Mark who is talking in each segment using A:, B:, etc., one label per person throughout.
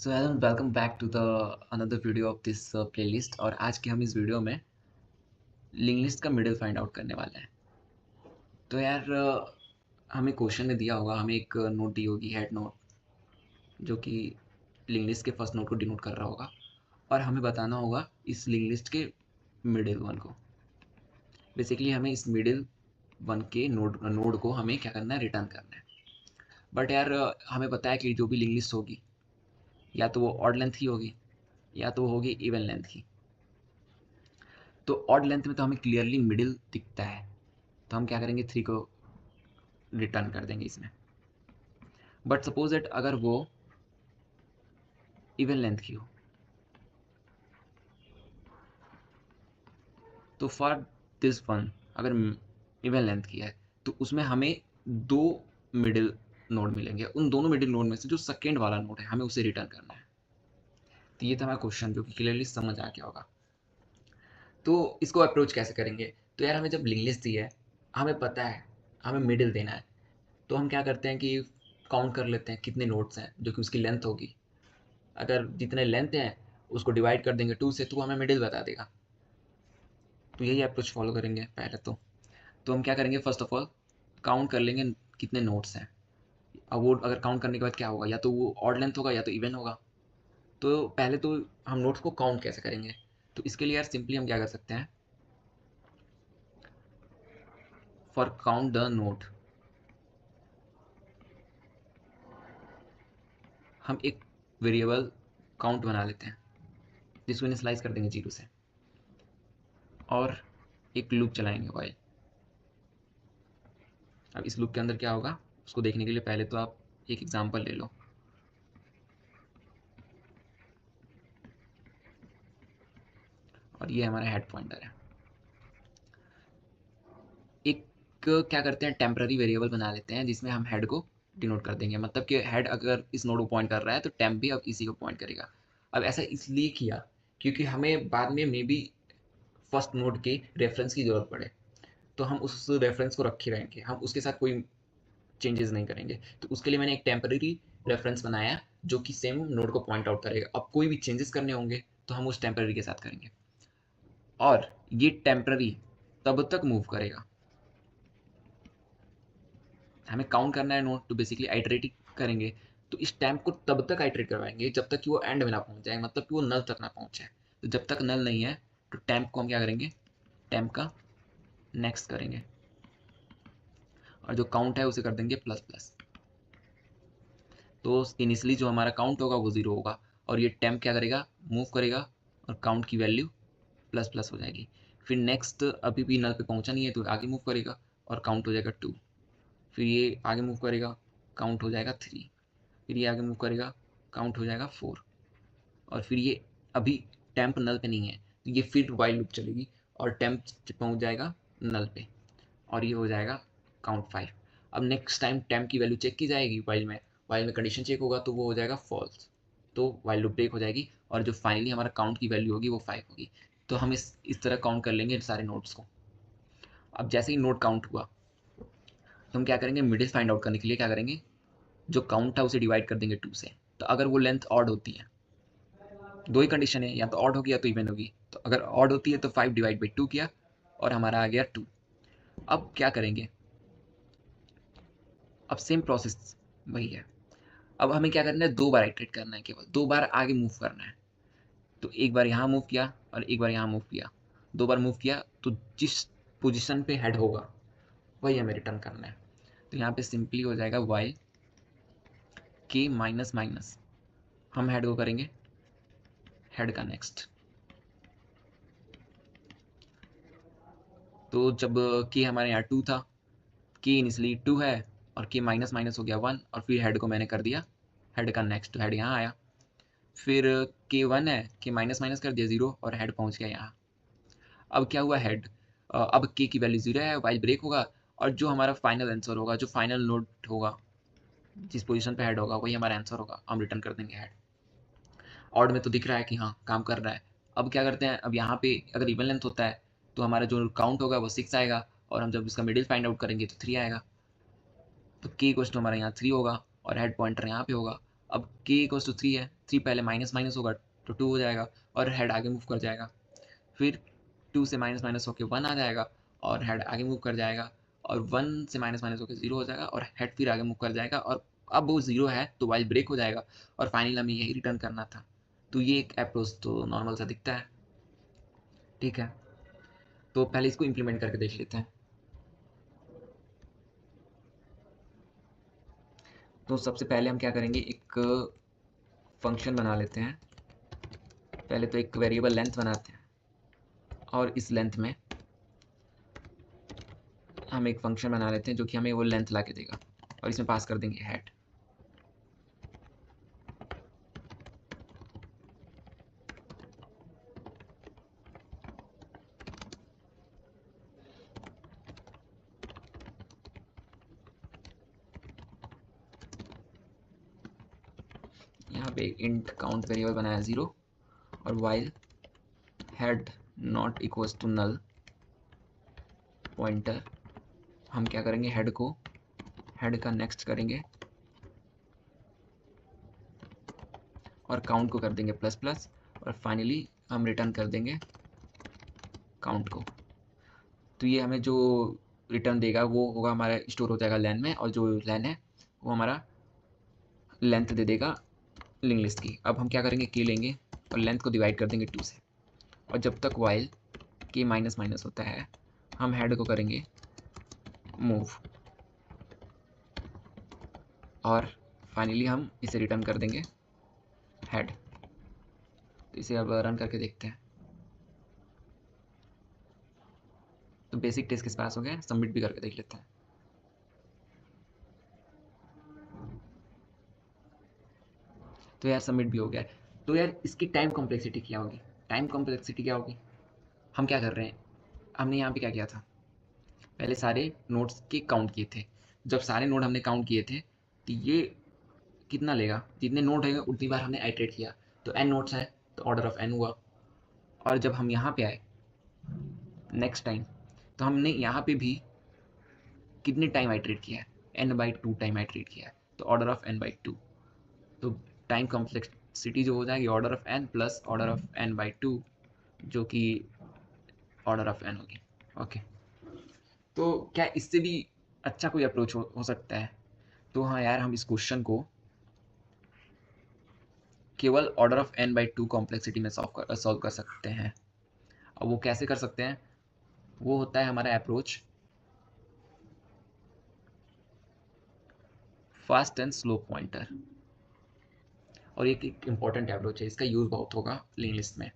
A: So hello welcome back to the another video of this playlist. और आज के हम इस वीडियो में लिंक लिस्ट का मिडिल फाइंड आउट करने वाले हैं। तो यार हमें क्वेश्चन में दिया होगा, हमें एक नोट दी होगी, हेड नोट, जो कि लिंक लिस्ट के फर्स्ट नोट को डिनोट कर रहा होगा, और हमें बताना होगा इस लिंक लिस्ट के मिडिल वन को। बेसिकली हमें इस मिडिल वन के नोड को हमें क्या करना है, रिटर्न करना है। बट यार हमें पता है कि जो भी लिंक लिस्ट होगी, या तो वो ऑड लेंथ की होगी या तो वो होगी इवन लेंथ की। तो ऑड लेंथ में तो हमें क्लियरली मिडिल दिखता है, तो हम क्या करेंगे, 3 को रिटर्न कर देंगे इसमें। बट सपोज दैट अगर वो इवन लेंथ की हो, तो फॉर दिस वन अगर इवन लेंथ की है तो उसमें हमें 2 मिडिल नोड मिलेंगे। उन दोनों मिडिल नोड में से जो सेकेंड वाला नोड है हमें उसे रिटर्न करना है। तो ये था हमारा क्वेश्चन, जो कि क्लियरली समझ आ गया होगा। तो इसको अप्रोच कैसे करेंगे? तो यार हमें जब लिंक लिस्ट दी है, हमें पता है हमें मिडिल देना है, तो हम क्या करते हैं कि काउंट कर लेते हैं कितने नोड्स हैं जो कि उसकी लेंथ होगी। अगर जितने लेंथ हैं उसको डिवाइड कर देंगे 2 से, तो हमें मिडिल बता देगा। तो यही अप्रोच फॉलो करेंगे पहले तो हम क्या करेंगे, फर्स्ट ऑफ ऑल काउंट कर लेंगे कितने नोड्स हैं। अब वो अगर काउंट करने के बाद क्या होगा, या तो वो ऑड लेंथ होगा या तो इवन होगा। तो पहले तो हम नोड्स को काउंट कैसे करेंगे? तो इसके लिए यार सिंपली हम क्या कर सकते हैं, फॉर काउंट द नोड हम एक वेरिएबल काउंट बना लेते हैं, जिसको इनिशियलाइज कर देंगे 0 से, और एक लूप चलाएंगे वाइल। अब इस लूप के अंदर क्या होगा उसको देखने के लिए पहले तो आप एक एग्जांपल ले लो। और ये हमारा हेड पॉइंटर है। एक क्या करते हैं, टेम्पररी वेरिएबल बना लेते हैं जिसमें हम हेड को डिनोट कर देंगे। मतलब कि हेड अगर इस नोड को पॉइंट कर रहा है तो टेम्प भी अब इसी को पॉइंट करेगा। अब ऐसा इसलिए किया क्योंकि हमें बाद में मे बी फर्स्ट नोड के रेफरेंस की ज़रूरत पड़े, तो हम उस रेफरेंस को रखे रहेंगे, हम उसके साथ कोई चेंजेस नहीं करेंगे। तो उसके लिए मैंने एक टेम्पररी रेफरेंस बनाया जो कि सेम नोड को पॉइंट आउट करेगा। अब कोई भी चेंजेस करने होंगे तो हम उस टेम्पररी के साथ करेंगे, और ये टेम्पररी तब तक मूव करेगा। हमें काउंट करना है नोड, तो बेसिकली आइटरेट करेंगे। तो इस टैम्प को तब तक आइटरेट करवाएंगे जब तक कि वो एंड में ना पहुंच जाए, मतलब कि वो नल तक ना पहुंचे। तो जब तक नल नहीं है तो टैम्प को हम क्या करेंगे, टैम्प का नेक्स्ट करेंगे, और जो काउंट है उसे कर देंगे प्लस प्लस। तो इनिशियली जो हमारा काउंट होगा वो 0 होगा, और ये टैम्प क्या करेगा, मूव करेगा, और काउंट की वैल्यू प्लस प्लस हो जाएगी। फिर नेक्स्ट अभी भी नल पे पहुंचा नहीं है तो आगे मूव करेगा और काउंट हो जाएगा 2। फिर ये आगे मूव करेगा, काउंट हो जाएगा 3। फिर ये आगे मूव करेगा, काउंट हो जाएगा 4। और फिर ये अभी टैंप नल पे नहीं है तो ये फिर वाइल लूप चलेगी, और टैंप पहुंच जाएगा नल पे, और ये हो जाएगा काउंट 5। अब नेक्स्ट टाइम टैंप की वैल्यू चेक की जाएगी वाइल में कंडीशन चेक होगा तो वो हो जाएगा फॉल्स, तो वाइल लूप ब्रेक हो जाएगी, और जो फाइनली हमारा काउंट की वैल्यू होगी वो 5 होगी। तो हम इस तरह काउंट कर लेंगे सारे नोड्स को। अब जैसे ही नोड काउंट हुआ तो हम क्या करेंगे, मिडिल फाइंड आउट करने के लिए क्या करेंगे, जो काउंट था उसे डिवाइड कर देंगे 2 से। तो अगर वो लेंथ ऑड होती है, दो ही कंडीशन है, या तो ऑड होगी या तो इवन होगी। तो अगर ऑड होती है तो 5/2 किया, और हमारा आ गया 2। अब क्या करेंगे, अब सेम प्रोसेस वही है। अब हमें क्या करना है, 2 बार आइटरेट करना है, केवल 2 बार आगे मूव करना है। तो एक बार यहाँ मूव किया और एक बार यहाँ मूव किया, 2 बार मूव किया, तो जिस पोजिशन पे हेड होगा वही हमें रिटर्न करना है। तो यहाँ पे सिंपली हो जाएगा वाई के माइनस माइनस, हम हेड को करेंगे हेड का नेक्स्ट। तो जब के हमारे यहाँ 2 था, के इनिशियली 2 है, और के माइनस माइनस हो गया 1, और फिर हेड को मैंने कर दिया हेड का नेक्स्ट, तो हेड यहाँ आया। फिर के 1 है, के माइनस माइनस कर दिया 0, और हेड पहुँच गया यहाँ। अब क्या हुआ, हेड अब के की वैल्यू 0 है, वाइल ब्रेक होगा, और जो हमारा फाइनल आंसर होगा, जो फाइनल नोट होगा, जिस पोजीशन पे हेड होगा वही हमारा आंसर होगा, हम रिटर्न कर देंगे हेड। ऑड में तो दिख रहा है कि हाँ काम कर रहा है। अब क्या करते हैं, अब यहाँ पे अगर इवन लेंथ होता है तो हमारा जो काउंट होगा वो 6 आएगा, और हम जब इसका मिडिल फाइंड आउट करेंगे तो 3 आएगा। तो के इक्वल्स टू हमारा यहाँ 3 होगा, और हेड पॉइंटर यहाँ पे होगा। अब k इक्वल्स टू 3 है, 3 पहले माइनस माइनस होगा तो 2 हो जाएगा और हेड आगे मूव कर जाएगा, फिर 2 से माइनस माइनस होकर 1 आ जाएगा और हेड आगे मूव कर जाएगा, और 1 से माइनस माइनस होकर 0 हो जाएगा और हेड फिर आगे मूव कर जाएगा, और अब वो 0 है तो वाइल ब्रेक हो जाएगा और फाइनली हमें यही रिटर्न करना था। तो ये एक अप्रोच तो नॉर्मल सा दिखता है, ठीक है। तो पहले इसको इम्प्लीमेंट करके देख लेते हैं। तो सबसे पहले हम क्या करेंगे, एक फंक्शन बना लेते हैं। पहले तो एक वेरिएबल लेंथ बनाते हैं और इस लेंथ में हम एक फंक्शन बना लेते हैं जो कि हमें वो लेंथ ला के देगा, और इसमें पास कर देंगे हेड। यहाँ पे इंट काउंट वेरिएबल बनाया 0, और while head not equals to null pointer, हम क्या करेंगे, हेड का नेक्स्ट करेंगे और काउंट को कर देंगे प्लस प्लस, और फाइनली हम रिटर्न कर देंगे काउंट को। तो ये हमें जो रिटर्न देगा वो होगा हमारा स्टोर हो जाएगा लैन में, और जो लैन है वो हमारा लेंथ दे देगा लिंक लिस्ट की। अब हम क्या करेंगे, के लेंगे और लेंथ को डिवाइड कर देंगे 2 से, और जब तक वाइल के माइनस माइनस होता है हम हेड को करेंगे मूव, और फाइनली हम इसे रिटर्न कर देंगे हेड। तो इसे अब रन करके देखते हैं। तो बेसिक टेस्ट किस पास हो गया, सबमिट भी करके देख लेते हैं। तो यार सबमिट भी हो गया। तो यार इसकी टाइम कॉम्प्लेक्सिटी क्या होगी, टाइम कॉम्प्लेक्सिटी क्या होगी, हम क्या कर रहे हैं, हमने यहाँ पे क्या किया था, पहले सारे नोट्स के काउंट किए थे। जब सारे नोड हमने काउंट किए थे तो ये कितना लेगा, जितने नोड है उतनी बार हमने आइटरेट किया, तो एन नोट्स है तो ऑर्डर ऑफ एन हुआ। और जब हम यहाँ पे आए नेक्स्ट टाइम, तो हमने यहाँ पे भी कितने टाइम आइटरेट किया है, n/2 टाइम आइटरेट किया है, तो ऑर्डर ऑफ n/2। तो टाइम कॉम्प्लेक्सिटी जो हो जाएगी order of n plus order of n/2, जो कि ऑर्डर ऑफ n होगी। ओके, तो क्या इससे भी अच्छा कोई अप्रोच हो सकता है? तो हाँ यार, हम इस क्वेश्चन को केवल ऑर्डर ऑफ n/2 कॉम्प्लेक्सिटी में सॉल्व कर सकते हैं। अब वो कैसे कर सकते हैं, वो होता है हमारा approach fast and slow pointer, और एक इम्पॉर्टेंट अप्रोच है, इसका यूज बहुत होगा लिंक लिस्ट में।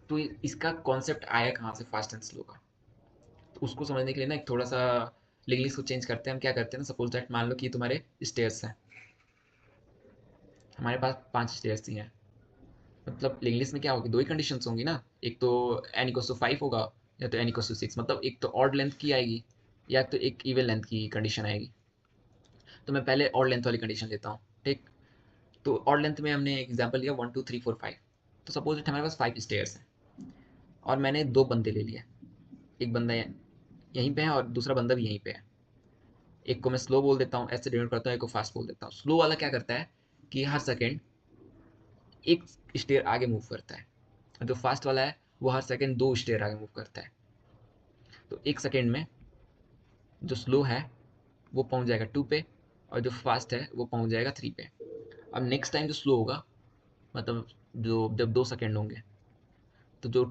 A: तो इसका कॉन्सेप्ट आया कहाँ से फास्ट एंड स्लो का, तो उसको समझने के लिए ना एक थोड़ा सा लिंक लिस्ट को चेंज करते हैं। हम क्या करते हैं ना, सपोज दैट मान लो कि तुम्हारे स्टेयर्स हैं, हमारे पास 5 स्टेयर्स ही हैं, मतलब लिंक लिस्ट में क्या होगी, दो ही कंडीशंस होंगी ना, एक तो n इक्वल्स टू 5 होगा, या तो n इक्वल्स टू 6, मतलब एक तो ऑड लेंथ की आएगी या तो एक इवन लेंथ की कंडीशन आएगी। तो मैं पहले ऑड लेंथ वाली कंडीशन लेता हूँ, ठीक। तो ऑड लेंथ में हमने एग्जांपल लिया 1 2 3 4 5। तो सपोज दैट हमारे पास 5 स्टेयर्स हैं और मैंने 2 बंदे ले लिए, एक बंदा यहीं पे है और दूसरा बंदा भी यहीं पे है। एक को मैं स्लो बोल देता हूँ, ऐसे डिनोट करता हूँ, एक को फास्ट बोल देता हूँ। स्लो वाला क्या करता है कि हर सेकेंड एक स्टेयर आगे मूव करता है, और जो फास्ट वाला है वो हर सेकेंड 2 स्टेयर आगे मूव करता है। तो एक सेकेंड में जो स्लो है वो पहुंच जाएगा 2 पे, और जो फास्ट है वो पहुंच जाएगा 3 पे। अब नेक्स्ट टाइम जो स्लो होगा, मतलब जो जब 2 सेकेंड होंगे, तो जो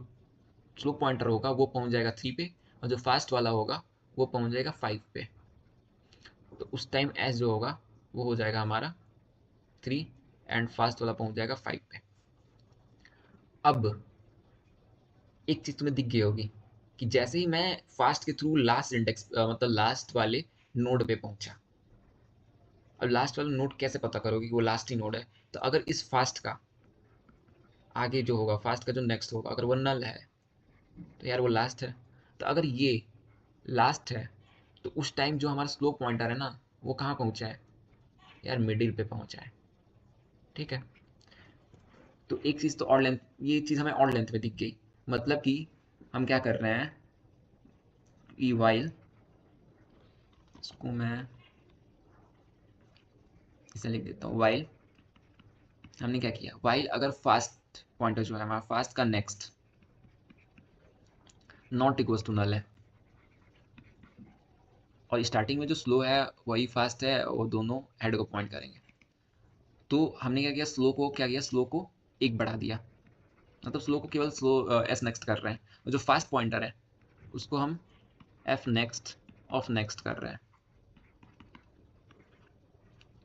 A: स्लो पॉइंटर होगा वो पहुंच जाएगा 3 पे, और जो फास्ट वाला होगा वो पहुंच जाएगा 5 पे। तो उस टाइम एस जो होगा वो हो जाएगा हमारा 3, एंड फास्ट वाला पहुंच जाएगा 5 पे। अब एक चीज तुम्हें दिख गई होगी कि जैसे ही मैं फास्ट के थ्रू लास्ट इंडेक्स मतलब लास्ट वाले नोड पे पहुंचा, अब लास्ट वाला नोड कैसे पता करोगे कि वो लास्ट ही नोड है, तो अगर इस फास्ट का आगे जो होगा, फास्ट का जो नेक्स्ट होगा, अगर वो नल है तो यार वो लास्ट है। तो अगर ये लास्ट है तो उस टाइम जो हमारा स्लो पॉइंटर है ना, वो कहाँ पहुंचा है यार, मिडिल पे पहुंचा है, ठीक है। तो एक चीज़ तो ऑड लेंथ, ये चीज़ हमें ऑड लेंथ में दिख गई, मतलब कि हम क्या कर रहे हैं, ई वाइल, इसको मैं इसे लिख देता हूँ, वाइल हमने क्या किया, वाइल अगर फास्ट पॉइंटर जो है हमारा फास्ट का next not equal to null है और स्टार्टिंग में जो स्लो है वही फास्ट है, वो दोनों हेड को पॉइंट करेंगे। तो हमने क्या किया, स्लो को एक बढ़ा दिया, मतलब स्लो को केवल स्लो एस नेक्स्ट कर रहे हैं, और जो फास्ट पॉइंटर है उसको हम एफ नेक्स्ट ऑफ नेक्स्ट कर रहे हैं।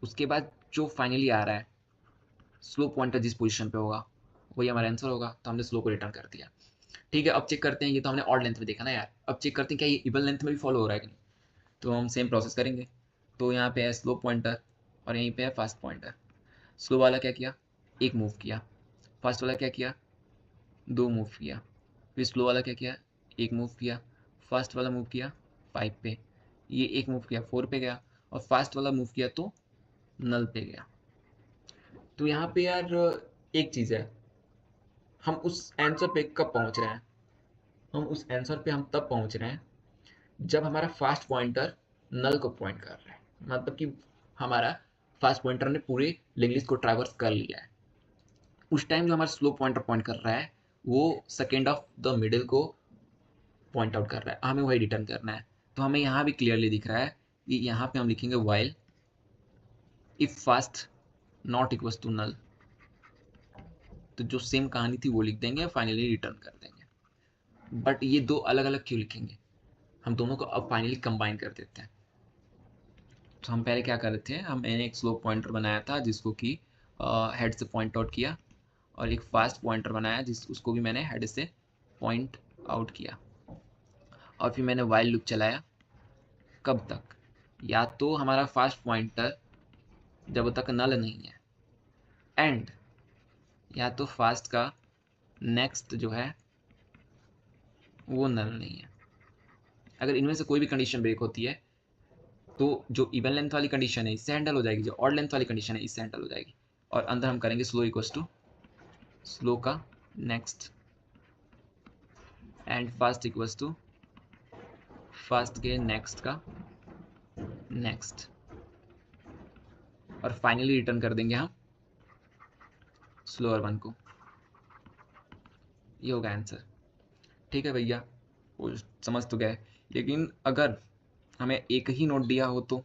A: उसके बाद जो फाइनली आ रहा है स्लो पॉइंटर जिस पोजीशन पे होगा वही हमारा आंसर होगा, तो हमने स्लो को रिटर्न कर दिया। ठीक है, अब चेक करते हैं, ये तो हमने ऑड लेंथ में देखा ना यार, अब चेक करते हैं क्या ये इवन लेंथ में भी फॉलो हो रहा है कि नहीं। तो हम सेम प्रोसेस करेंगे। तो यहाँ पे है स्लो पॉइंटर और यहीं पे है फास्ट पॉइंटर। स्लो वाला क्या किया, एक मूव किया। फास्ट वाला क्या किया, दो मूव किया। फिर स्लो वाला क्या किया, एक मूव किया। फास्ट वाला मूव किया 5 पे, ये एक मूव किया 4 पे गया, और फास्ट वाला मूव किया तो नल पे गया। तो यहाँ पे यार एक चीज़ है, हम उस आंसर पे कब पहुँच रहे हैं, हम उस आंसर पे हम तब पहुँच रहे हैं जब हमारा फास्ट पॉइंटर नल को पॉइंट कर रहा है, मतलब कि हमारा फास्ट पॉइंटर ने पूरे लिंक लिस्ट को ट्रैवर्स कर लिया है। उस टाइम जो हमारा स्लो पॉइंटर पॉइंट कर रहा है वो सेकेंड ऑफ द मिडिल को पॉइंट आउट कर रहा है, हमें वही रिटर्न करना है। तो हमें यहाँ भी क्लियरली दिख रहा है कि यहाँ पे हम लिखेंगे while if fast not equal to null, तो जो सेम कहानी थी वो लिख देंगे, फाइनली रिटर्न कर देंगे। बट ये दो अलग अलग क्यों लिखेंगे, हम दोनों को अब फाइनली कंबाइन कर देते हैं। तो हम पहले क्या कर रहे थे, मैंने एक स्लो पॉइंटर बनाया था जिसको कि हेड से पॉइंट आउट किया, और एक फास्ट पॉइंटर बनाया उसको भी मैंने हेड से पॉइंट आउट किया, और फिर मैंने वाइल लूप चलाया। कब तक, या तो हमारा फास्ट पॉइंटर जब तक नल नहीं है, एंड या तो फास्ट का नेक्स्ट जो है वो नल नहीं है। अगर इनमें से कोई भी कंडीशन ब्रेक होती है तो जो इवन लेंथ वाली कंडीशन है इससे हैंडल हो जाएगी, जो ऑड लेंथ वाली कंडीशन है इससे हैंडल हो जाएगी। और अंदर हम करेंगे स्लो इक्वल्स टू स्लो का next and fast equals to fast के नेक्स्ट का नेक्स्ट, और फाइनली रिटर्न कर देंगे हम स्लोअर वन को। ये होगा आंसर। ठीक है भैया, वो समझ तो गए, लेकिन अगर हमें एक ही नोट दिया हो तो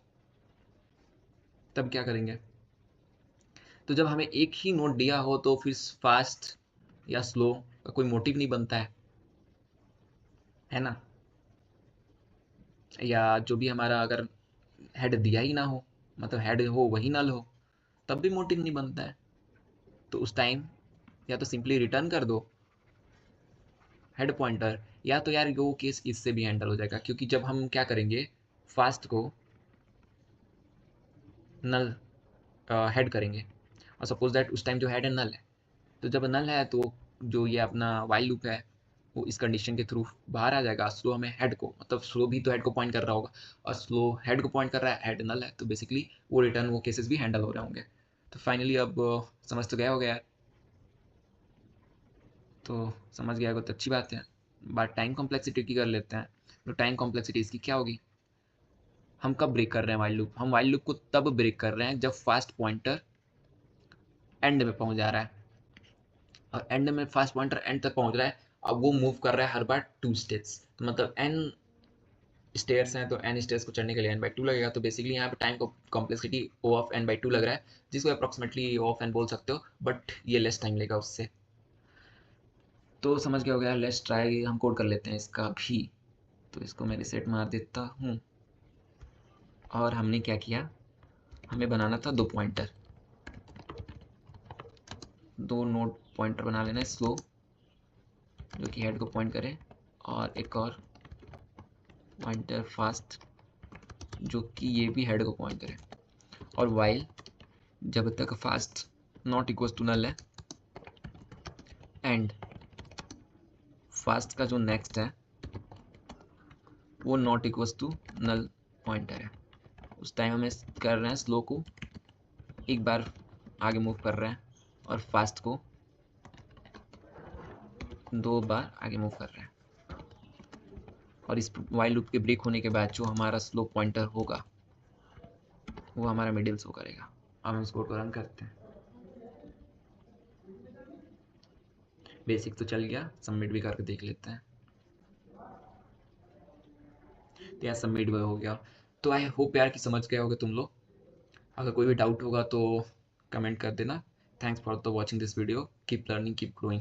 A: तब क्या करेंगे। तो जब हमें एक ही नोट दिया हो तो फिर फास्ट या स्लो का कोई मोटिव नहीं बनता है ना। या जो भी हमारा अगर हेड दिया ही ना हो, मतलब हेड हो वही नल हो, तब भी मोटिव नहीं बनता है। तो उस टाइम या तो सिंपली रिटर्न कर दो हेड पॉइंटर, या तो यार वो केस इससे भी हैंडल हो जाएगा, क्योंकि जब हम क्या करेंगे फास्ट को नल हेड करेंगे, और सपोज दैट उस टाइम जो हेड है नल है, तो जब नल है तो जो ये अपना वाइल लूप है वो इस कंडीशन के थ्रू बाहर आ जाएगा। स्लो हमें हेड को, मतलब स्लो भी तो हेड को पॉइंट कर रहा होगा, और स्लो हेड को पॉइंट कर रहा है, हेड नल है, तो बेसिकली वो रिटर्न वो केसेस भी हैंडल हो रहे होंगे। तो फाइनली अब समझ तो गया हो गया यार। तो समझ गया होगा तो अच्छी बात है। बात टाइम कॉम्प्लेक्सिटी की कर लेते हैं। तो टाइम कॉम्प्लेक्सिटी इसकी क्या होगी, हम कब ब्रेक कर रहे हैं वाइल लूप, हम वाइल लूप को तब ब्रेक कर रहे हैं जब फास्ट पॉइंटर एंड में पहुंच जा रहा है, और एंड में फास्ट पॉइंटर एंड तक पहुंच रहा है। अब वो मूव कर रहा है हर बार 2 स्टेप्स, तो मतलब n स्टेयर्स हैं, तो n स्टेयर्स को चढ़ने के लिए n/2 लगेगा। तो बेसिकली यहाँ पे time complexity O of n/2 लग रहा है, जिसको अप्रॉक्सीमेटली O ऑफ n बोल सकते हो, बट ये लेस टाइम लेगा उससे। तो समझ गया हो गया, लेट्स ट्राई, हम कोड कर लेते हैं इसका भी। तो इसको मैं रिसेट मार देता हूँ। और हमने क्या किया, हमें बनाना था 2 पॉइंटर, 2 नोड पॉइंटर बना लेना है, स्लो जो कि हेड को पॉइंट करे, और एक और पॉइंटर फास्ट जो कि ये भी हेड को पॉइंट करे। और वाइल जब तक fast not equal to null है, एंड फास्ट का जो नेक्स्ट है वो not equal to null pointer है, उस टाइम हमें कर रहे हैं स्लो को एक बार आगे मूव कर रहे हैं, और फास्ट को 2 बार आगे मूव कर रहे हैं। और इस वाइल लूप के ब्रेक होने के बाद जो हमारा स्लो पॉइंटर होगा वो हमारा मिडिल शो करेगा। अब हम इस कोड को रन करते हैं। बेसिक तो चल गया, सबमिट भी करके देख लेते हैं। तो यार सबमिट भी हो गया। तो आई होप यार कि समझ गए होगे तुम लोग। अगर कोई भी डाउट होगा तो कमेंट कर देना। Thanks for the watching this video, keep learning keep growing.